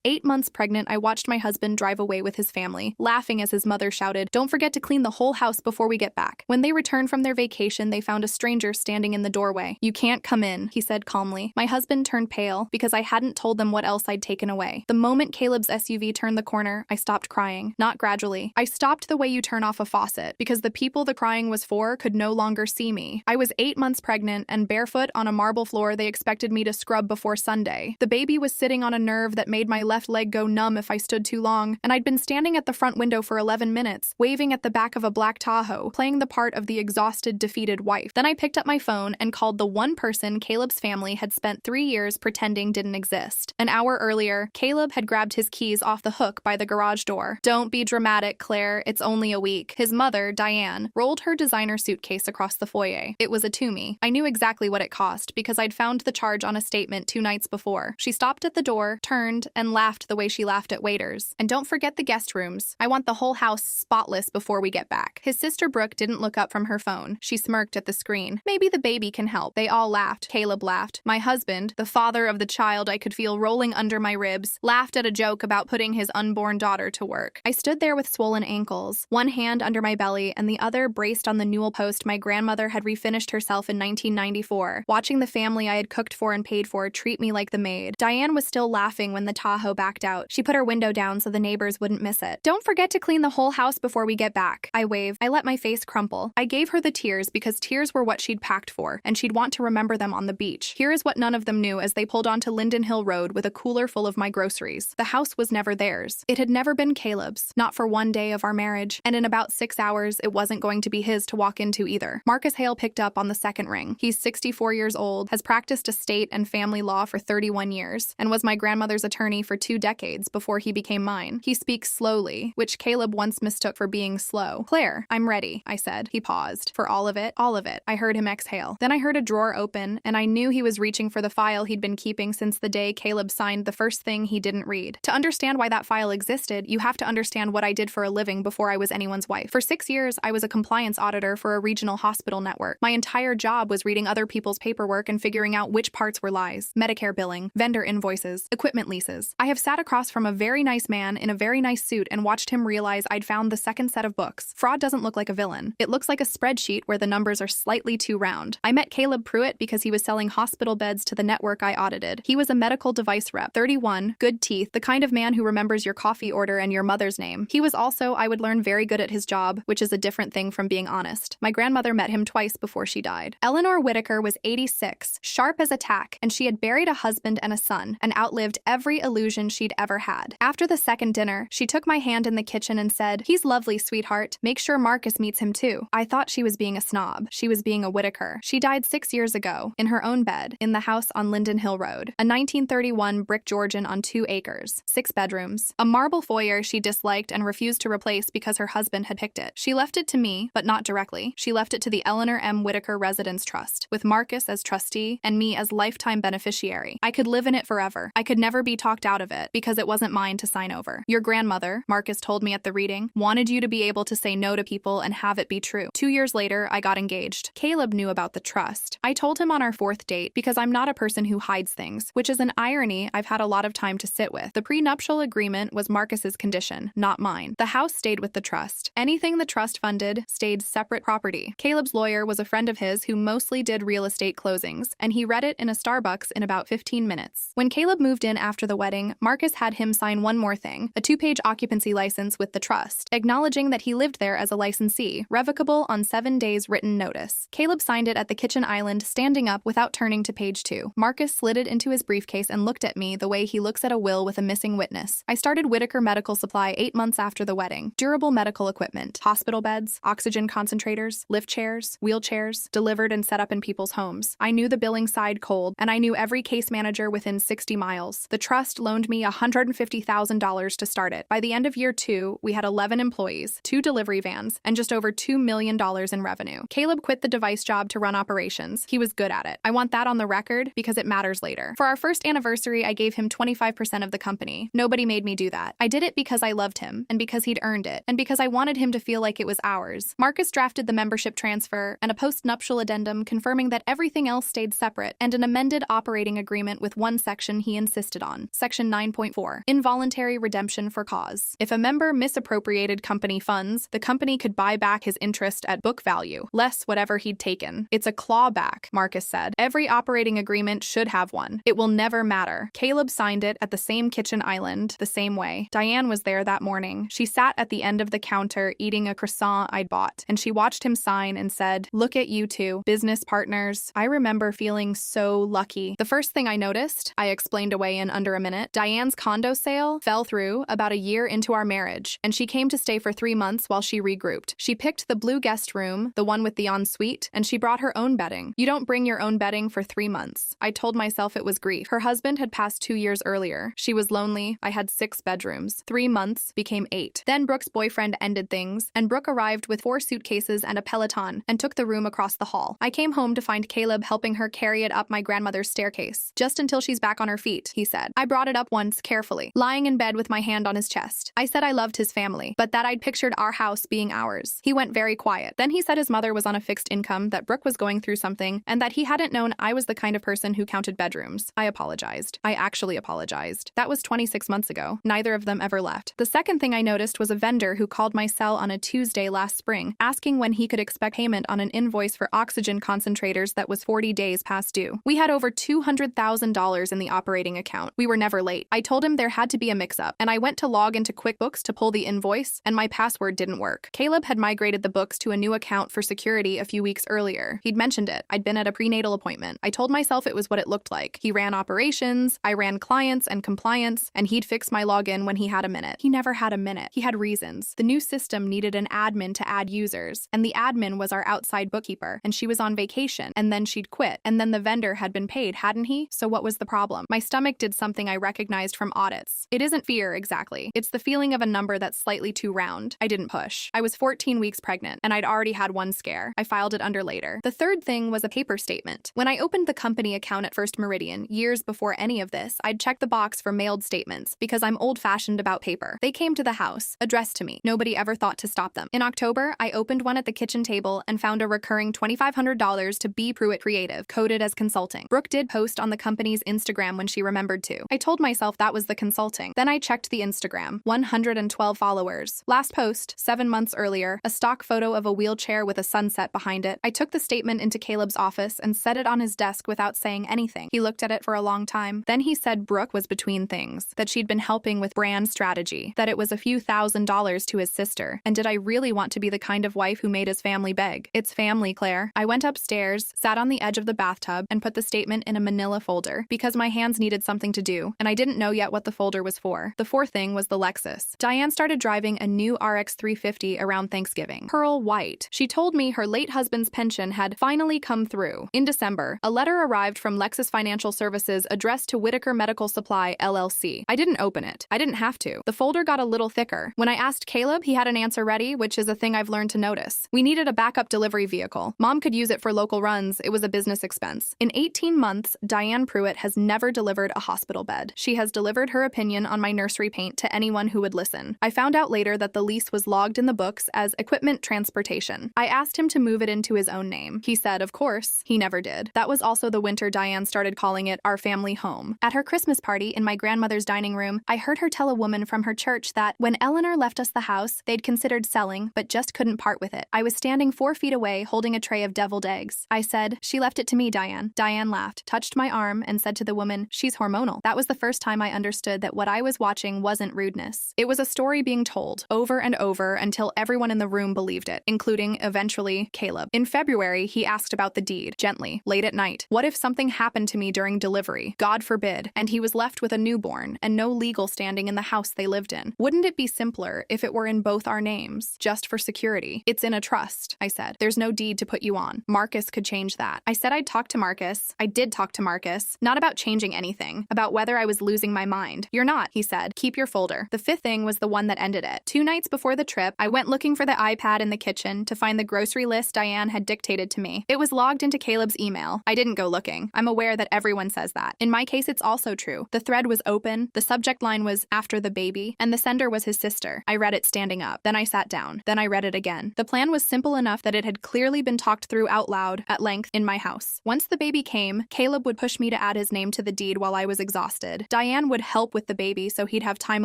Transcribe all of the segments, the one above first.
8 months pregnant, I watched my husband drive away with his family, laughing as his mother shouted, "Don't forget to clean the whole house before we get back." When they returned from their vacation, they found a stranger standing in the doorway. "You can't come in," he said calmly. My husband turned pale because I hadn't told them what else I'd taken away. The moment Caleb's SUV turned the corner, I stopped crying. Not gradually. I stopped the way you turn off a faucet, because the people the crying was for could no longer see me. I was 8 months pregnant, and barefoot on a marble floor they expected me to scrub before Sunday. The baby was sitting on a nerve that made my left leg go numb if I stood too long, and I'd been standing at the front window for 11 minutes, waving at the back of a black Tahoe, playing the part of the exhausted, defeated wife. Then I picked up my phone and called the one person Caleb's family had spent 3 years pretending didn't exist. An hour earlier, Caleb had grabbed his keys off the hook by the garage door. "Don't be dramatic, Claire. It's only a week." His mother, Diane, rolled her designer suitcase across the foyer. It was a Toomey. I knew exactly what it cost because I'd found the charge on a statement 2 nights before. She stopped at the door, turned, and laughed the way she laughed at waiters. "And don't forget the guest rooms. I want the whole house spotless before we get back." His sister Brooke didn't look up from her phone. She smirked at the screen. "Maybe the baby can help." They all laughed. Caleb laughed. My husband, the father of the child I could feel rolling under my ribs, laughed at a joke about putting his unborn daughter to work. I stood there with swollen ankles, one hand under my belly and the other braced on the newel post my grandmother had refinished herself in 1994, watching the family I had cooked for and paid for treat me like the maid. Diane was still laughing when the Tahoe backed out. She put her window down so the neighbors wouldn't miss it. "Don't forget to clean the whole house before we get back." I waved. I let my face crumple. I gave her the tears because tears were what she'd packed for, and she'd want to remember them on the beach. Here is what none of them knew as they pulled onto Linden Hill Road with a cooler full of my groceries. The house was never theirs. It had never been Caleb's, not for one day of our marriage, and in about 6 hours, it wasn't going to be his to walk into either. Marcus Hale picked up on the second ring. He's 64 years old, has practiced estate and family law for 31 years, and was my grandmother's attorney for 2 decades before he became mine. He speaks slowly, which Caleb once mistook for being slow. "Claire, I'm ready," I said. He paused. "For all of it?" "All of it." I heard him exhale. Then I heard a drawer open, and I knew he was reaching for the file he'd been keeping since the day Caleb signed the first thing he didn't read. To understand why that file existed, you have to understand what I did for a living before I was anyone's wife. For 6 years, I was a compliance auditor for a regional hospital network. My entire job was reading other people's paperwork and figuring out which parts were lies. Medicare billing, vendor invoices, equipment leases. I have sat across from a very nice man in a very nice suit and watched him realize I'd found the second set of books. Fraud doesn't look like a villain. It looks like a spreadsheet where the numbers are slightly too round. I met Caleb Pruitt because he was selling hospital beds to the network I audited. He was a medical device rep, 31, good teeth, the kind of man who remembers your coffee order and your mother's name. He was also, I would learn, very good at his job, which is a different thing from being honest. My grandmother met him twice before she died. Eleanor Whitaker was 86, sharp as a tack, and she had buried a husband and a son, and outlived every illusion she'd ever had. After the second dinner, she took my hand in the kitchen and said, "He's lovely, sweetheart. Make sure Marcus meets him too." I thought she was being a snob. She was being a Whitaker. She died 6 years ago, in her own bed, in the house on Linden Hill Road, a 1931 brick Georgian on 2 acres, 6 bedrooms, a marble foyer she disliked and refused to replace because her husband had picked it. She left it to me, but not directly. She left it to the Eleanor M. Whitaker Residence Trust, with Marcus as trustee and me as lifetime beneficiary. I could live in it forever. I could never be talked out of it because it wasn't mine to sign over. "Your grandmother," Marcus told me at the reading, "wanted you to be able to say no to people and have it be true." 2 years later, I got engaged. Caleb knew about the trust. I told him on our 4th date because I'm not a person who hides things, which is an irony I've had a lot of time to sit with. The prenuptial agreement was Marcus's condition, not mine. The house stayed with the trust. Anything the trust funded stayed separate property. Caleb's lawyer was a friend of his who mostly did real estate closings, and he read it in a Starbucks in about 15 minutes. When Caleb moved in after the wedding, Marcus had him sign one more thing, a 2-page occupancy license with the trust, acknowledging that he lived there as a licensee, revocable on 7 days written notice. Caleb signed it at the kitchen island, standing up without turning to page 2. Marcus slid it into his briefcase and looked at me the way he looks at a will with a missing witness. I started Whitaker Medical Supply 8 months after the wedding. Durable medical equipment, hospital beds, oxygen concentrators, lift chairs, wheelchairs, delivered and set up in people's homes. I knew the billing side cold, and I knew every case manager within 60 miles. The trust loaned me $150,000 to start it. By the end of year 2, we had 11 employees, 2 delivery vans, and just over $2 million in revenue. Caleb quit the device job to run operations. He was good at it. I want that on the record because it matters later. For our first anniversary, I gave him 25% of the company. Nobody made me do that. I did it because I loved him, and because he'd earned it, and because I wanted him to feel like it was ours. Marcus drafted the membership transfer and a post-nuptial addendum confirming that everything else stayed separate, and an amended operating agreement with one section he insisted on, Section 9.4. Involuntary redemption for cause. If a member misappropriated company funds, the company could buy back his interest at book value, less whatever he'd taken. It's a clawback, Marcus said. Every operating agreement should have one. It will never matter. Caleb signed it at the same kitchen island, the same way. Diane was there that morning. She sat at the end of the counter eating a croissant I'd bought, and she watched him sign and said, "Look at you two, business partners." I remember feeling so lucky. The first thing I noticed, I explained away in under a minute, Diane's condo sale fell through about a year into our marriage, and she came to stay for 3 months while she regrouped. She picked the blue guest room, the one with the ensuite, and she brought her own bedding. You don't bring your own bedding for 3 months. I told myself it was grief. Her husband had passed 2 years earlier. She was lonely. I had 6 bedrooms. 3 months became 8. Then Brooke's boyfriend ended things, and Brooke arrived with 4 suitcases and a Peloton and took the room across the hall. I came home to find Caleb helping her carry it up my grandmother's staircase. "Just until she's back on her feet," he said. I brought it up once, carefully, lying in bed with my hand on his chest. I said I loved his family, but that I'd pictured our house being ours. He went very quiet. Then he said his mother was on a fixed income, that Brooke was going through something, and that he hadn't known I was the kind of person who counted bedrooms. I apologized. I actually apologized. That was 26 months ago. Neither of them ever left. The second thing I noticed was a vendor who called my cell on a Tuesday last spring, asking when he could expect payment on an invoice for oxygen concentrators that was 40 days past due. We had over $200,000 in the operating account. We were never late. I told him there had to be a mix-up, and I went to log into QuickBooks to pull the invoice, and my password didn't work. Caleb had migrated the books to a new account for security a few weeks earlier. He'd mentioned it. I'd been at a prenatal appointment. I told myself it was what it looked like. He ran operations, I ran clients and compliance, and he'd fix my login when he had a minute. He never had a minute. He had reasons. The new system needed an admin to add users, and the admin was our outside bookkeeper, and she was on vacation, and then she'd quit, and then the vendor had been paid, hadn't he? So what was the problem? My stomach did something I recognized from audits. It isn't fear, exactly. It's the feeling of a number that's slightly too round. I didn't push. I was 14 weeks pregnant, and I'd already had one scare. I filed it under later. The third thing was a paper statement. When I opened the company account at First Meridian, years before any of this, I'd check the box for mailed statements because I'm old-fashioned about paper. They came to the house, addressed to me. Nobody ever thought to stop them. In October, I opened one at the kitchen table and found a recurring $2,500 to B. Pruitt Creative, coded as consulting. Brooke did post on the company's Instagram when she remembered to. I told myself that was the consulting. Then I checked the Instagram. 112 followers. Last post, 7 months earlier, a stock photo of a wheelchair with a sunset behind it. I took the statement into Caleb's office and set it on his desk without saying anything. He looked at it for a long time. Then he said Brooke was between things, that she'd been helping with brand strategy, that it was a few $1,000s to his sister, and did I really want to be the kind of wife who made his family beg? It's family, Claire. I went upstairs, sat on the edge of the bathtub, and put the statement in a manila folder, because my hands needed something to do, and I didn't know yet what the folder was for. The fourth thing was the Lexus. Diane started driving a new RX 350 around Thanksgiving. Pearl white. She told me her late husband's pension had finally come through. In December, a letter arrived from Lexus Financial Services addressed to Whitaker Medical Supply, LLC. I didn't open it. I didn't have to. The folder got a little thicker. When I asked Caleb, he had an answer ready, which is a thing I've learned to notice. We needed a backup delivery vehicle. Mom could use it for local runs. It was a business expense. In 18 months, Diane Pruitt has never delivered a hospital bed. She has delivered her opinion on my nursery paint to anyone who would listen. I found out later that the lease was logged in the books as equipment transportation. I asked him to move it into his own name. He said, of course. He never did. That was also the winter Diane started calling it our family home. At her Christmas party in my grandmother's dining room, I heard her tell a woman from her church that when Eleanor left us the house, they'd considered selling, but just couldn't part with it. I was standing 4 feet away holding a tray of deviled eggs. I said, she left it to me, Diane. Diane laughed, touched my arm, and said to the woman, she's hormonal. That was the first time I understood that what I was watching wasn't rudeness. It was a story being told, over and over, until everyone in the room believed it, including, eventually, Caleb. In February, he asked about the deed, gently, late at night. What if something happened to me during delivery? God forbid, and he was left with a newborn, and no legal standing in the house they lived in. Wouldn't it be simpler if it were in both our names, just for security? It's in a trust, I said. There's no deed to put you on. Marcus could change that. I said I'd talk to Marcus. I did talk to Marcus. Not about changing anything, about whether I was losing my mind. You're not, he said. Keep your folder. The fifth thing was the one that ended it. 2 nights before the trip, I went looking for the iPad in the kitchen to find the grocery list Diane had dictated to me. It was logged into Caleb's email. I didn't go looking. I'm aware that everyone says that. In my case, it's also true. The thread was open, the subject line was after the baby, and the sender was his sister. I read it standing up. Then I sat down. Then I read it again. The plan was simple enough that it had clearly been talked through out loud, at length, in my house. Once the baby came, Caleb would push me to add his name to the deed while I was exhausted. Diane Diane would help with the baby so he'd have time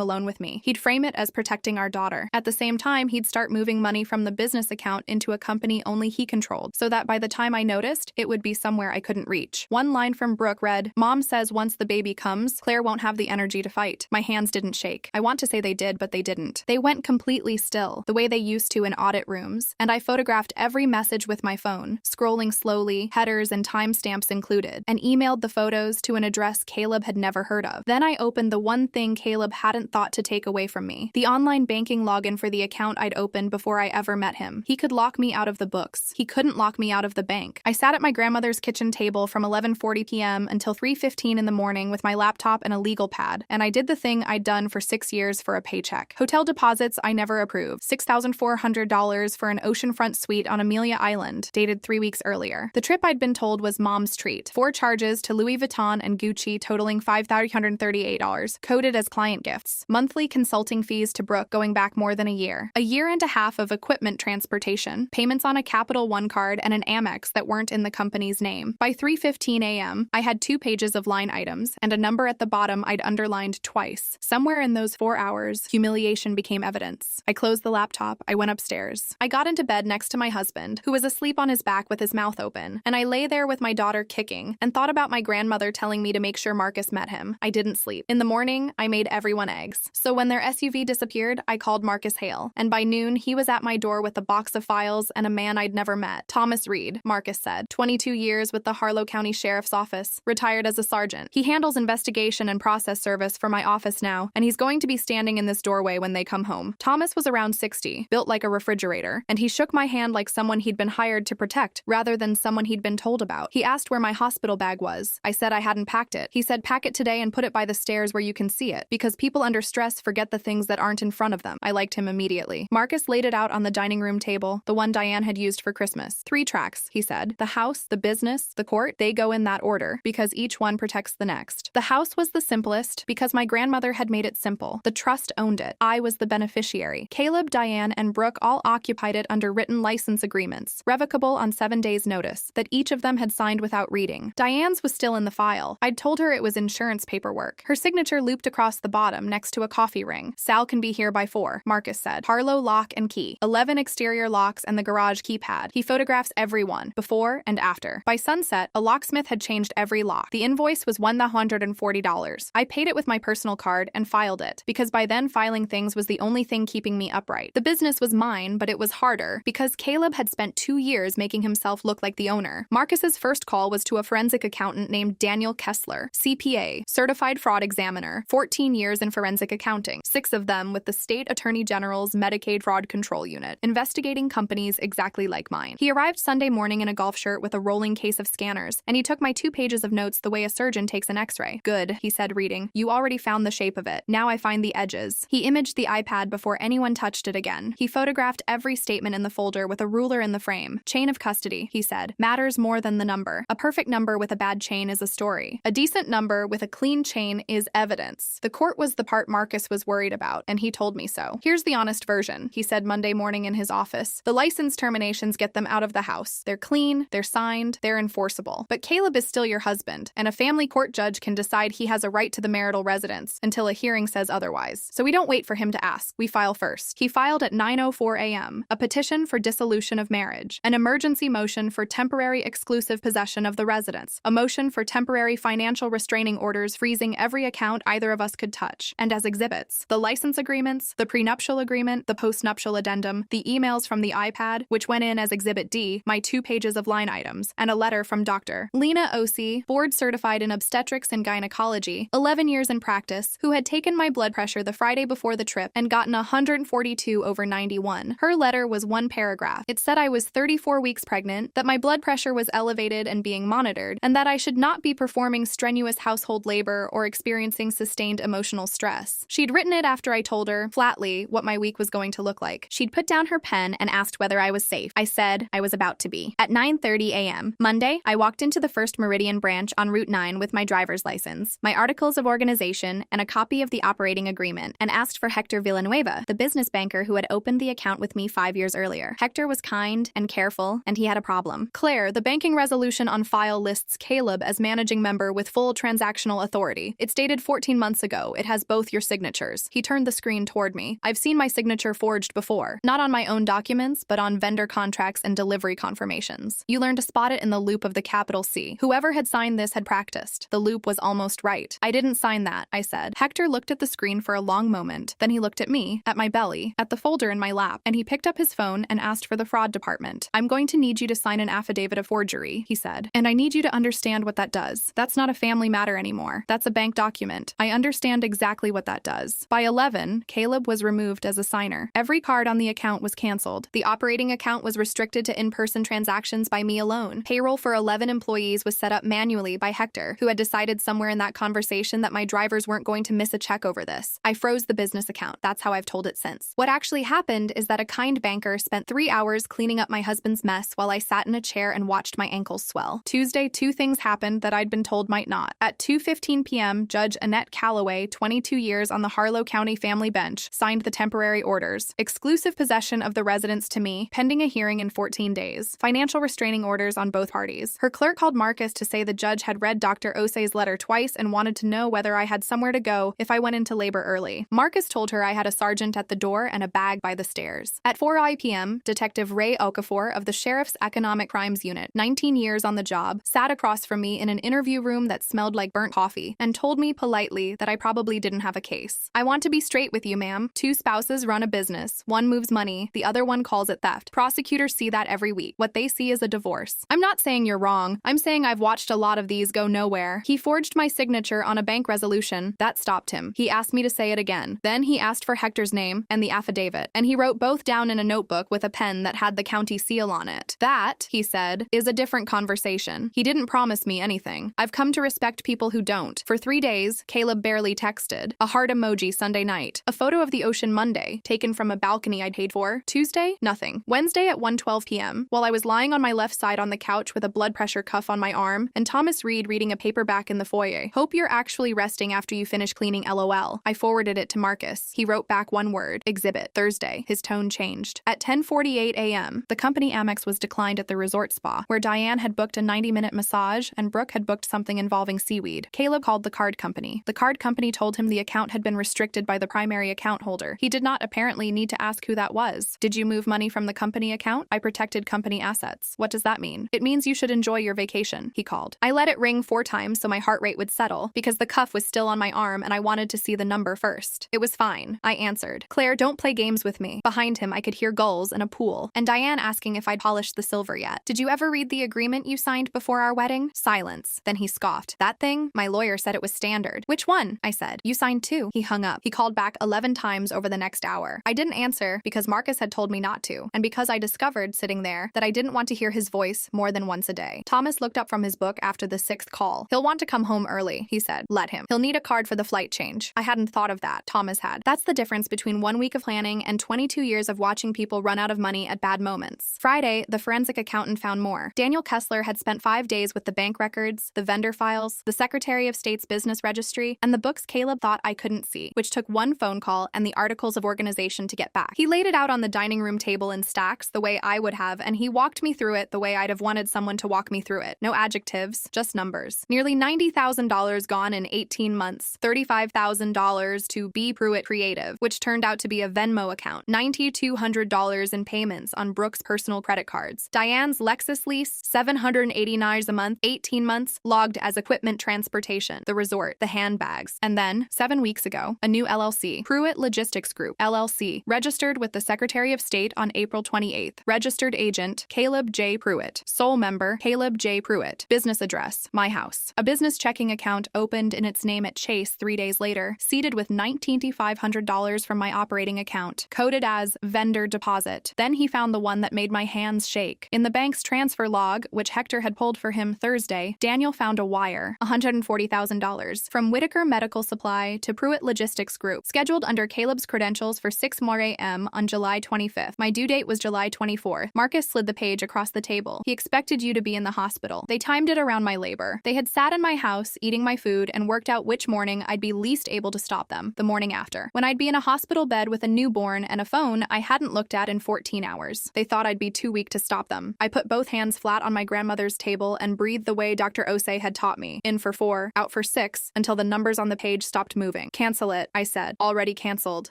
alone with me. He'd frame it as protecting our daughter. At the same time, he'd start moving money from the business account into a company only he controlled, so that by the time I noticed, it would be somewhere I couldn't reach. One line from Brooke read, "Mom says once the baby comes, Claire won't have the energy to fight." My hands didn't shake. I want to say they did, but they didn't. They went completely still, the way they used to in audit rooms, and I photographed every message with my phone, scrolling slowly, headers and timestamps included, and emailed the photos to an address Caleb had never heard of. Then I opened the one thing Caleb hadn't thought to take away from me, the online banking login for the account I'd opened before I ever met him. He could lock me out of the books. He couldn't lock me out of the bank. I sat at my grandmother's kitchen table from 11:40 p.m. until 3:15 in the morning with my laptop and a legal pad, and I did the thing I'd done for 6 years for a paycheck. Hotel deposits I never approved. $6,400 for an oceanfront suite on Amelia Island, dated 3 weeks earlier. The trip I'd been told was mom's treat. 4 charges to Louis Vuitton and Gucci totaling $5,338, coded as client gifts. Monthly consulting fees to Brooke going back more than a year. A year and a half of equipment transportation, payments on a Capital One card and an Amex that weren't in the company's name. By 3:15 a.m., I had 2 pages of line items and a number at the bottom I'd underlined twice. Somewhere in those 4 hours, humiliation became evidence. I closed the laptop. I went upstairs. I got into bed next to my husband, who was asleep on his back with his mouth open, and I lay there with my daughter kicking and thought about my grandmother telling me to make sure Marcus met him. I didn't sleep. In the morning, I made everyone eggs. So when their SUV disappeared, I called Marcus Hale, and by noon, he was at my door with a box of files and a man I'd never met. Thomas Reed, Marcus said, 22 years with the Harlow County Sheriff's Office, retired as a sergeant. He handles investigation and process service for my office now, and he's going to be standing in this doorway when they come home. Thomas was around 60, built like a refrigerator, and he shook my hand like someone he'd been hired to protect, rather than someone he'd been told about. He asked where my hospital bag was. I said I hadn't packed it. He said, "Pack it today and put it by the stairs where you can see it, because people under stress forget the things that aren't in front of them." I liked him immediately. Marcus laid it out on the dining room table, the one Diane had used for Christmas. 3 tracks, he said. The house, the business, the court, they go in that order, because each one protects the next. The house was the simplest, because my grandmother had made it simple. The trust owned it. I was the beneficiary. Caleb, Diane, and Brooke all occupied it under written license agreements, revocable on 7 days' notice, that each of them had signed without reading. Diane's was still in the file. I'd told her it was insurance paperwork. Her signature looped across the bottom next to a coffee ring. "Sal can be here by 4, Marcus said. "Harlow lock and key. 11 exterior locks and the garage keypad." He photographs every one, before and after. By sunset, a locksmith had changed every lock. The invoice was $140. I paid it with my personal card and filed it, because by then filing things was the only thing keeping me upright. The business was mine, but it was harder, because Caleb had spent 2 years making himself look like the owner. Marcus's first call was to a forensic accountant named Daniel Kessler, CPA, certified fraud examiner, 14 years in forensic accounting, 6 of them with the State Attorney General's Medicaid Fraud Control Unit, investigating companies exactly like mine. He arrived Sunday morning in a golf shirt with a rolling case of scanners, and he took my 2 pages of notes the way a surgeon takes an x-ray. "Good," he said, reading. "You already found the shape of it. Now I find the edges." He imaged the iPad before anyone touched it again. He photographed every statement in the folder with a ruler in the frame. "Chain of custody," he said, "matters more than the number. A perfect number with a bad chain is a story. A decent number with a clean chain is evidence. The court was the part Marcus was worried about, and he told me so. Here's the honest version," he said Monday morning in his office. "The license terminations get them out of the house. They're clean, they're signed, they're enforceable. But Caleb is still your husband, and a family court judge can decide he has a right to the marital residence until a hearing says otherwise. So we don't wait for him to ask. We file first." He filed at 9:04 a.m. a petition for dissolution of marriage, an emergency motion for temporary exclusive possession of the residence, a motion for temporary financial restraining orders freezing every account either of us could touch, and as exhibits, the license agreements, the prenuptial agreement, the postnuptial addendum, the emails from the iPad, which went in as Exhibit D, my 2 pages of line items, and a letter from Dr. Lena O.C., board certified in obstetrics and gynecology, 11 years in practice, who had taken my blood pressure the Friday before the trip and gotten 142/91. Her letter was 1 paragraph. It said I was 34 weeks pregnant, that my blood pressure was elevated and being monitored, and that I should not be performing strenuous household labor or experiencing sustained emotional stress. She'd written it after I told her, flatly, what my week was going to look like. She'd put down her pen and asked whether I was safe. I said I was about to be. At 9:30 a.m. Monday, I walked into the First Meridian branch on Route 9 with my driver's license, my articles of organization, and a copy of the operating agreement, and asked for Hector Villanueva, the business banker who had opened the account with me 5 years earlier. Hector was kind and careful, and he had a problem. "Claire, the banking resolution on file lists Caleb as managing member with full transactional authority. quickly. It's dated 14 months ago. It has both your signatures. He turned the screen toward me. I've seen my signature forged before. Not on my own documents, but on vendor contracts and delivery confirmations. You learned to spot it in the loop of the capital C. Whoever had signed this had practiced. The loop was almost right. I didn't sign that, I said. Hector looked at the screen for a long moment. Then he looked at me, at my belly, at the folder in my lap, and he picked up his phone and asked for the fraud department. I'm going to need you to sign an affidavit of forgery, he said. And I need you to understand what that does. That's not a family matter anymore. That's a bank document. I understand exactly what that does. By 11, Caleb was removed as a signer. Every card on the account was canceled. The operating account was restricted to in-person transactions by me alone. Payroll for 11 employees was set up manually by Hector, who had decided somewhere in that conversation that my drivers weren't going to miss a check over this. I froze the business account. That's how I've told it since. What actually happened is that a kind banker spent 3 hours cleaning up my husband's mess while I sat in a chair and watched my ankles swell. Tuesday, 2 things happened that I'd been told might not. At 2:15 p.m., Judge Annette Calloway, 22 years on the Harlow County Family Bench, signed the temporary orders. Exclusive possession of the residence to me, pending a hearing in 14 days. Financial restraining orders on both parties. Her clerk called Marcus to say the judge had read Dr. Osei's letter twice and wanted to know whether I had somewhere to go if I went into labor early. Marcus told her I had a sergeant at the door and a bag by the stairs. At 4 p.m., Detective Ray Okafor of the Sheriff's Economic Crimes Unit, 19 years on the job, sat across from me in an interview room that smelled like burnt coffee and told me politely that I probably didn't have a case. I want to be straight with you, ma'am. 2 spouses run a business. One moves money, the other one calls it theft. Prosecutors see that every week. What they see is a divorce. I'm not saying you're wrong. I'm saying I've watched a lot of these go nowhere. He forged my signature on a bank resolution. That stopped him. He asked me to say it again. Then he asked for Hector's name and the affidavit, and he wrote both down in a notebook with a pen that had the county seal on it. That, he said, is a different conversation. He didn't promise me anything. I've come to respect people who don't. For 3 days, Caleb barely texted. A heart emoji Sunday night. A photo of the ocean Monday, taken from a balcony I'd paid for. Tuesday, nothing. Wednesday at 1:12 p.m., while I was lying on my left side on the couch with a blood pressure cuff on my arm, and Thomas Reed reading a paperback in the foyer. Hope you're actually resting after you finish cleaning, LOL. I forwarded it to Marcus. He wrote back one word, exhibit. Thursday. His tone changed. At 10:48 a.m., the company Amex was declined at the resort spa, where Diane had booked a 90-minute massage and Brooke had booked something involving seaweed. Caleb called the card company. The card company told him the account had been restricted by the primary account holder. He did not apparently need to ask who that was. Did you move money from the company account? I protected company assets. What does that mean? It means you should enjoy your vacation, he called. I let it ring 4 times so my heart rate would settle, because the cuff was still on my arm and I wanted to see the number first. It was fine, I answered. Claire, don't play games with me. Behind him, I could hear gulls and a pool, and Diane asking if I'd polished the silver yet. Did you ever read the agreement you signed before our wedding? Silence. Then he scoffed. That thing? My lawyer said it was standard. Which one? I said. You signed 2. He hung up. He called back 11 times over the next hour. I didn't answer because Marcus had told me not to, and because I discovered, sitting there, that I didn't want to hear his voice more than once a day. Thomas looked up from his book after the 6th call. He'll want to come home early, he said. Let him. He'll need a card for the flight change. I hadn't thought of that. Thomas had. That's the difference between 1 week of planning and 22 years of watching people run out of money at bad moments. Friday, the forensic accountant found more. Daniel Kessler had spent 5 days with the bank records, the vendor files, the Secretary of State's business registry, and the books Caleb thought I couldn't see, which took 1 phone call and the articles of organization to get back. He laid it out on the dining room table in stacks the way I would have, and he walked me through it the way I'd have wanted someone to walk me through it. No adjectives, just numbers. Nearly $90,000 gone in 18 months. $35,000 to B. Pruitt Creative, which turned out to be a Venmo account. $9,200 in payments on Brooke's personal credit cards. Diane's Lexus lease, $789 a month, 18 months, logged as equipment transportation, the resort, the handbags. And then, 7 weeks ago, a new LLC, Pruitt Logistics Group, LLC, registered with the Secretary of State on April 28th. Registered agent, Caleb J. Pruitt. Sole member, Caleb J. Pruitt. Business address, my house. A business checking account opened in its name at Chase 3 days later, seeded with $1,900 from my operating account, coded as vendor deposit. Then he found the one that made my hands shake. In the bank's transfer log, which Hector had pulled for him Thursday, Daniel found a wire, $140,000, from Whitaker Medical Supply to Pruitt Logistics Group, scheduled under Caleb's credentials for 6 more a.m. on July 25th. My due date was July 24th. Marcus slid the page across the table. He expected you to be in the hospital. They timed it around my labor. They had sat in my house, eating my food, and worked out which morning I'd be least able to stop them, the morning after. When I'd be in a hospital bed with a newborn and a phone I hadn't looked at in 14 hours. They thought I'd be too weak to stop them. I put both hands flat on my grandmother's table and breathed the way Dr. Osei had taught me. In for 4, out for 6 until the numbers on the page stopped moving. Cancel it, I said. Already canceled,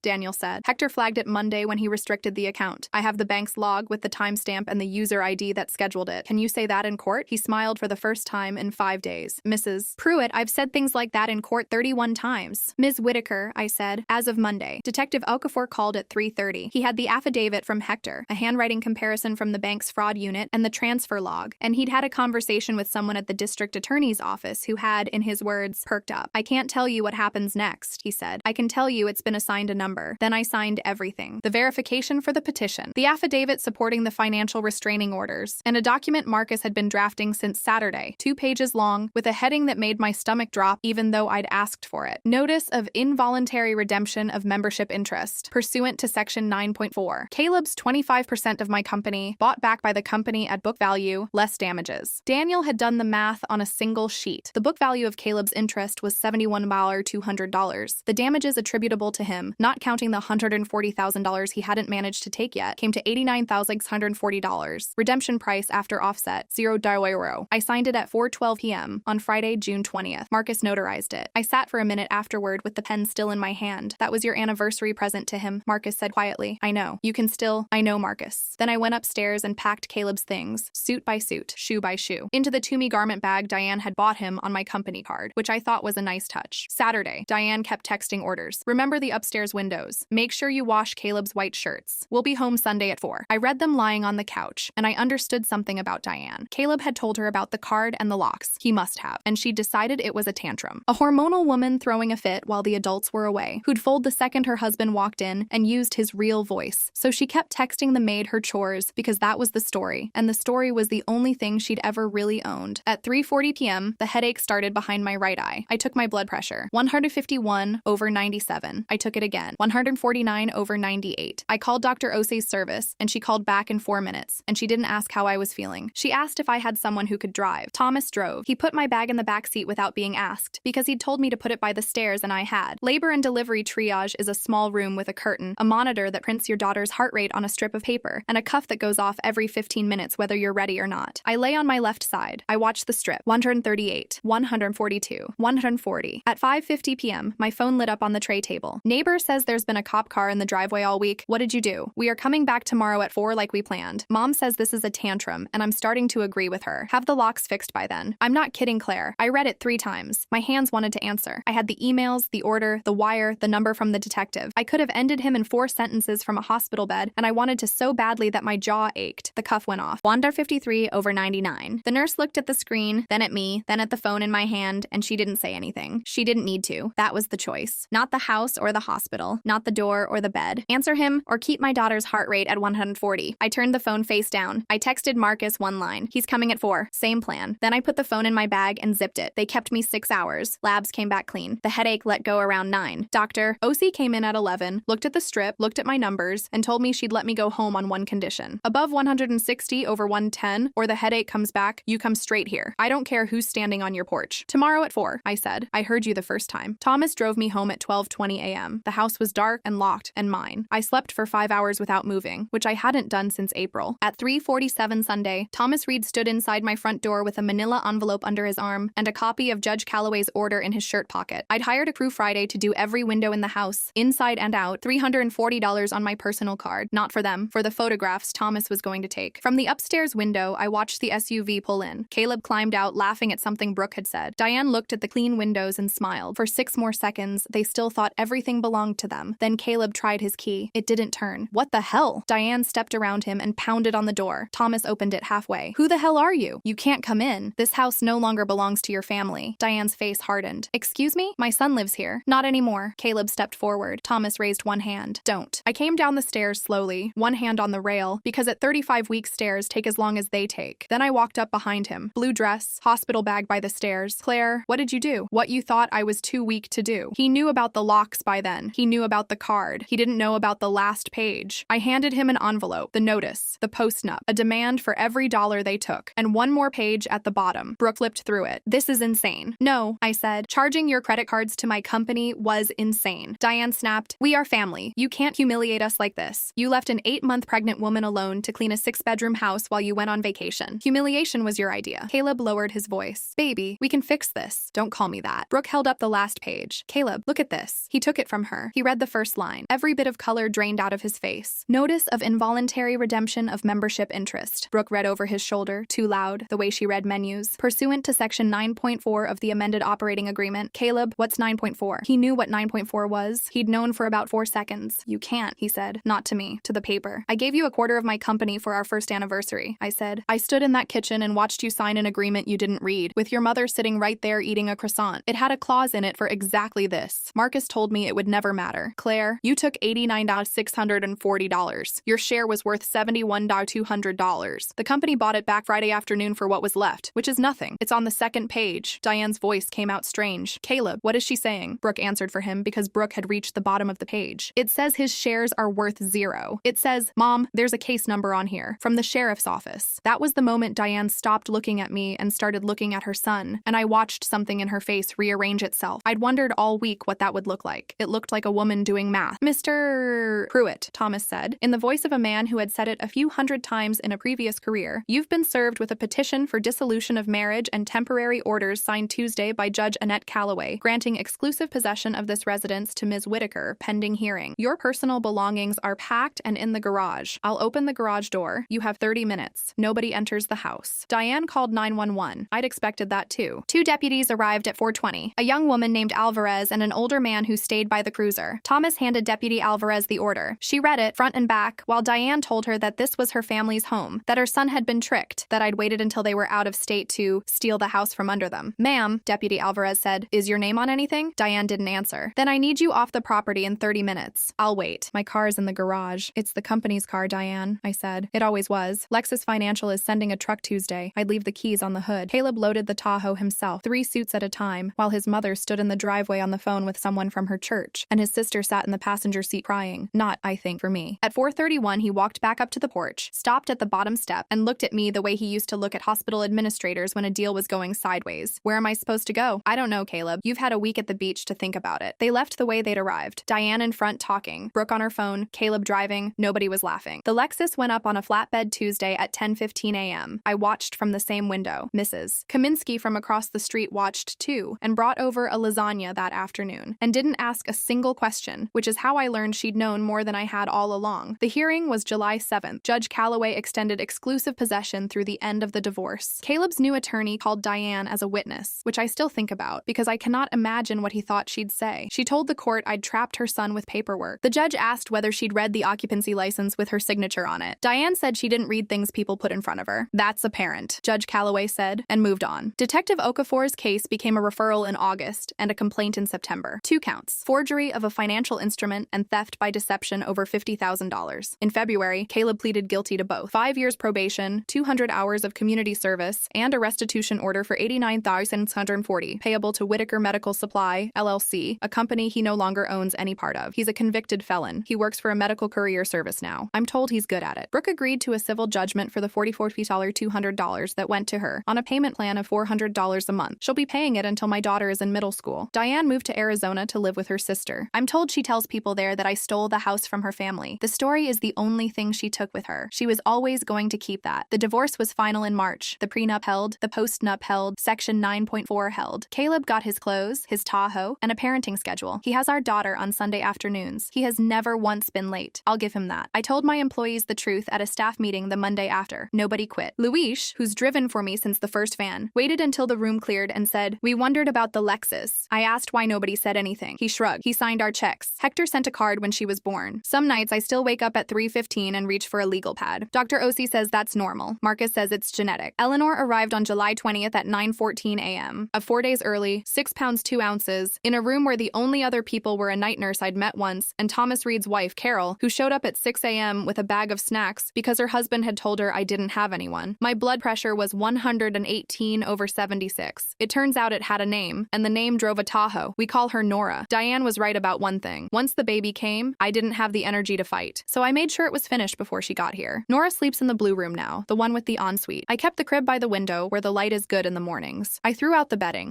Daniel said. Hector flagged it Monday when he restricted the account. I have the bank's log with the timestamp and the user ID that scheduled it. Can you say that in court? He smiled for the first time in 5 days. Mrs. Pruitt, I've said things like that in court 31 times. Ms. Whitaker, I said, as of Monday. Detective Okafor called at 3:30. He had the affidavit from Hector, a handwriting comparison from the bank's fraud unit, and the transfer log. And he'd had a conversation with someone at the district attorney's office who had, in his words, perked up. I can't tell you what happens next, he said. I can tell you it's been assigned a number. Then I signed everything. The verification for the petition, the affidavit supporting the financial restraining orders, and a document Marcus had been drafting since Saturday, 2 pages long, with a heading that made my stomach drop even though I'd asked for it. Notice of involuntary redemption of membership interest, pursuant to Section 9.4. Caleb's 25% of my company, bought back by the company at book value, less damages. Daniel had done the math on a single sheet. The book value of Caleb's interest was $71,200. The damages attributable to him, not counting the $140,000 he hadn't managed to take yet, came to $89,640. Redemption price after offset, $0. I signed it at 4:12 p.m. on Friday, June 20th. Marcus notarized it. I sat for a minute afterward with the pen still in my hand. That was your anniversary present to him, Marcus said quietly. I know. You can still. I know, Marcus. Then I went upstairs and packed Caleb's things, suit by suit, shoe by shoe, into the Toomey garment bag Diane had bought him on my company card, which I thought was a nice touch. Saturday, Diane kept texting orders. Remember the upstairs windows. Make sure you wash Caleb's white shirts. We'll be home Sunday at 4. I read them lying on the couch, and I understood something about Diane. Caleb had told her about the card and the locks. He must have. And she decided it was a tantrum. A hormonal woman throwing a fit while the adults were away, who'd fold the second her husband walked in and used his real voice. So she kept texting the maid her chores because that was the story, and the story was the only thing she'd ever really owned. At 3:40 p.m., the headache started behind my right eye. I took my blood pressure. 151/97. I took it again. 149/98. I called Dr. Osei's service, and she called back in 4 minutes, and she didn't ask how I was feeling. She asked if I had someone who could drive. Thomas drove. He put my bag in the back seat without being asked, because he'd told me to put it by the stairs and I had. Labor and delivery triage is a small room with a curtain, a monitor that prints your daughter's heart rate on a strip of paper, and a cuff that goes off every 15 minutes whether you're ready or not. I lay on my left side. I watched the strip. 138, 142, 140. At 5:50 p.m., my phone lit up on the tray table. Neighbor says there's been a cop car in the driveway all week. What did you do? We are coming back tomorrow at 4 like we planned. Mom says this is a tantrum, and I'm starting to agree with her. Have the locks fixed by then. I'm not kidding, Claire. I read it 3 times. My hands wanted to answer. I had the emails, the order, the wire, the number from the detective. I could have ended him in 4 sentences from a hospital bed, and I wanted to so badly that my jaw ached. The cuff went off. 153/99. The nurse looked at the screen, then at me, then at the phone in my hand, and she didn't say anything. She didn't need to. That was the choice. Not the house or the hospital. Not the door or the bed. Answer him or keep my daughter's heart rate at 140. I turned the phone face down. I texted Marcus one line. He's coming at 4. Same plan. Then I put the phone in my bag and zipped it. They kept me 6 hours. Labs came back clean. The headache let go around 9. Dr. Osei came in at 11, looked at the strip, looked at my numbers, and told me she'd let me go home on one condition. Above 160/110, or the headache comes back, you come straight here. I don't care who's standing on your porch. Tomorrow at 4, I said. I heard you the first time. Thomas drove me home at 12:20 a.m. The house was dark and locked and mine. I slept for 5 hours without moving, which I hadn't done since April. At 3:47 Sunday, Thomas Reed stood inside my front door with a manila envelope under his arm and a copy of Judge Calloway's order in his shirt pocket. I'd hired a crew Friday to do every window in the house, inside and out, $340 on my personal card. Not for them, for the photographs Thomas was going to take. From the upstairs window, I watched the SUV pull in. Caleb climbed out, laughing at something Brooke had said. Diane looked at the clean windows and smiled. For 6 more seconds, they still thought everything belonged to them. Then Caleb tried his key. It didn't turn. What the hell? Diane stepped around him and pounded on the door. Thomas opened it halfway. Who the hell are you? You can't come in. This house no longer belongs to your family. Diane's face hardened. Excuse me? My son lives here. Not anymore. Caleb stepped forward. Thomas raised one hand. Don't. I came down the stairs slowly, one hand on the rail, because at 35-week stairs take as long as they take. Then I walked up behind him. Blue dress, hospital bag by the stairs. Claire, what did you do? What you thought I was too weak to do. He knew about the locks by then. He knew about the card. He didn't know about the last page. I handed him an envelope, the notice, the post-nup, a demand for every dollar they took, and one more page at the bottom. Brooke flipped through it. This is insane. No, I said. Charging your credit cards to my company was insane. Diane snapped. We are family. You can't humiliate us like this. You left an 8-month pregnant woman alone to clean a 6-bedroom house while you went on vacation. Humiliation was your idea. Caleb lowered his voice. Baby, we can fix this. Please, don't call me that. Brooke held up the last page. Caleb, look at this. He took it from her. He read the first line. Every bit of color drained out of his face. Notice of involuntary redemption of membership interest. Brooke read over his shoulder, too loud, the way she read menus. Pursuant to Section 9.4 of the amended operating agreement. Caleb, what's 9.4? He knew what 9.4 was. He'd known for about 4 seconds. You can't, he said. Not to me, to the paper. I gave you a quarter of my company for our first anniversary, I said. I stood in that kitchen and watched you sign an agreement you didn't read, with your mother sitting right there eating a croissant. It had a clause in it for exactly this. Marcus told me it would never matter. Claire, you took $89,640. Your share was worth $71,200. The company bought it back Friday afternoon for what was left, which is nothing. It's on the second page. Diane's voice came out strange. Caleb, what is she saying? Brooke answered for him because Brooke had reached the bottom of the page. It says his shares are worth 0. It says, Mom, there's a case number on here, from the sheriff's office. That was the moment Diane stopped looking at me and started looking at her son, and I watched something in her face rearrange itself. I'd wondered all week what that would look like. It looked like a woman doing math. Mr. Pruitt, Thomas said, in the voice of a man who had said it a few hundred times in a previous career, you've been served with a petition for dissolution of marriage and temporary orders signed Tuesday by Judge Annette Calloway, granting exclusive possession of this residence to Ms. Whitaker, pending hearing. Your personal belongings are packed and in the garage. I'll open the garage door. You have 30 minutes. Nobody enters the house. Diane called 911. I'd expected that too. 2 deputies arrived at 4:20, a young woman named Alvarez and an older man who stayed by the cruiser. Thomas handed Deputy Alvarez the order. She read it, front and back, while Diane told her that this was her family's home, that her son had been tricked, that I'd waited until they were out of state to steal the house from under them. Ma'am, Deputy Alvarez said, is your name on anything? Diane didn't answer. Then I need you off the property in 30 minutes. I'll wait. My car's in the garage. It's the company's car, Diane, I said. It always was. Lexus Financial is sending a truck Tuesday. I'd leave the keys on the hood. Caleb loaded the Tahoe himself, 3 suits at a time, while his mother stood in the driveway on the phone with someone from her church, and his sister sat in the passenger seat crying. Not, I think, for me. At 4:31, he walked back up to the porch, stopped at the bottom step, and looked at me the way he used to look at hospital administrators when a deal was going sideways. Where am I supposed to go? I don't know, Caleb. You've had a week at the beach to think about it. They left the way they'd arrived. Diane in front talking, Brooke on her phone, Caleb driving. Nobody was laughing. The Lexus went up on a flatbed Tuesday at 10:15 a.m. I watched from the same window. Mrs. Kaminsky from across the street watched too, and brought over a lasagna that afternoon, and didn't ask a single question, which is how I learned she'd known more than I had all along. The hearing was July 7th. Judge Calloway extended exclusive possession through the end of the divorce. Caleb's new attorney called Diane as a witness, which I still think about, because I cannot imagine what he thought she'd say. She told the court I'd trapped her son with paperwork. The judge asked whether she'd read the occupancy license with her signature on it. Diane said she didn't read things people put in front of her. That's apparent, Judge Calloway said, and moved on. Detective Okafor's case became a referral in August and a complaint in September. 2 counts: forgery of a financial instrument and theft by deception over $50,000. In February, Caleb pleaded guilty to both. 5 years probation, 200 hours of community service, and a restitution order for $89,640, payable to Whitaker Medical Supply, LLC, a company he no longer owns any part of. He's a convicted felon. He works for a medical courier service now. I'm told he's good at it. Brooke agreed to a civil judgment for the $44,200 that went to her on a payment plan of $400 a month. She'll be paying it until my daughter is in middle school. Diane moved to Arizona to live with her sister. I'm told she tells people there that I stole the house from her family. The story is the only thing she took with her. She was always going to keep that. The divorce was final in March. The prenup held, the postnup held, Section 9.4 held. Caleb got his clothes, his Tahoe, and a parenting schedule. He has our daughter on Sunday afternoons. He has never once been late. I'll give him that. I told my employees the truth at a staff meeting the Monday after. Nobody quit. Luis, who's driven for me since the first van, waited until the room cleared and said, "We wondered about the Lexus." I asked why nobody said anything. He shrugged. He signed our checks. Hector sent a card when she was born. Some nights I still wake up at 3:15 and reach for a legal pad. Dr. Osi says that's normal. Marcus says it's genetic. Eleanor arrived on July 20th at 9:14 a.m. 4 days early, 6 pounds 2 ounces, in a room where the only other people were a night nurse I'd met once and Thomas Reed's wife, Carol, who showed up at 6 a.m. with a bag of snacks because her husband had told her I didn't have anyone. My blood pressure was 118/76. It turns out it had a name, and the name drove a Tahoe. We call her Nora. Diane was right about one thing. Once the baby came, I didn't have the energy to fight, so I made sure it was finished before she got here. Nora sleeps in the blue room now, the one with the ensuite. I kept the crib by the window where the light is good in the mornings. I threw out the bedding.